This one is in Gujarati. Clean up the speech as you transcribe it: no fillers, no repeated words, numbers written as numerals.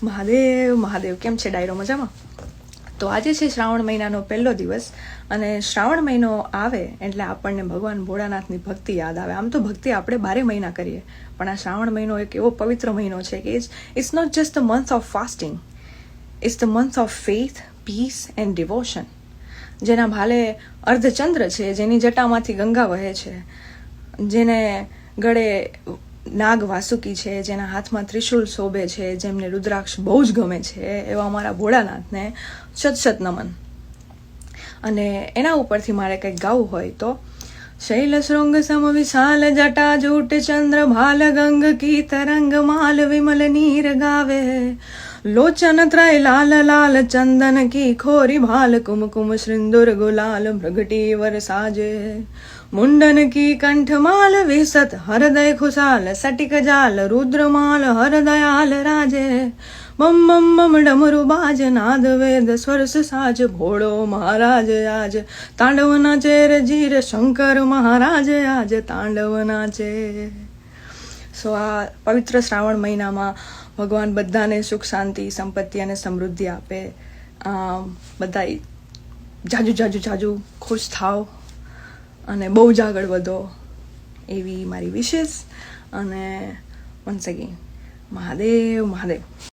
મહાદેવ મહાદેવ. કેમ છે ડાયરો? મજામાં? તો આજે છે શ્રાવણ મહિનાનો પહેલો દિવસ અને શ્રાવણ મહિનો આવે એટલે આપણને ભગવાન ભોળાનાથની ભક્તિ યાદ આવે. આમ તો ભક્તિ આપણે 12 મહિના કરીએ, પણ આ શ્રાવણ મહિનો એક એવો પવિત્ર મહિનો છે કે it's not just the month of fasting, it's the month of faith, peace and devotion. જેના ભાલે અર્ધચંદ્ર છે, જેની જટામાંથી ગંગા વહે છે, જેને ગળે નાગ વાસુકી છે, જેના હાથમાં ત્રિશુલ શોભે છે, જેમને રુદ્રાક્ષ બહુ જ ગમે છે, એવા અમારા ભોળાનાથને શત નમન. અને એના ઉપરથી મારે કંઈક ગાવું હોય તો શૈલ શૃંગ સમ વિશાલ જટા જૂટ ચંદ્ર ભાલ ગંગ કી તરંગ માલ વિમલ નીર ગાવે, લોચન ત્રય લાલ લાલ ચંદન કી ખોરી ભાલ કુમકુમ શ્રિંદુર ગુલાલ મૃગટી વરસાજે, मुंडन की कंठमाल विसत हृदय खुशाल सटिक जाल रुद्रमाल हरदयाल राजे, बम बम बम डमरु बाज नाद वेद स्वरस साज, भोड़ो महाराज आज तांडव नाचे रे जीर शंकर महाराज आज तांडव नाचे. સો આ પવિત્ર શ્રાવણ મહિનામાં ભગવાન બધાને સુખ શાંતિ સંપત્તિ અને સમૃદ્ધિ આપે. બધા જાજુ જાજુ જાજુ ખુશ થાવ અને બહુ જ આગળ વધો એવી મારી વિશેષ. અને વન્સ અગેન મહાદેવ મહાદેવ.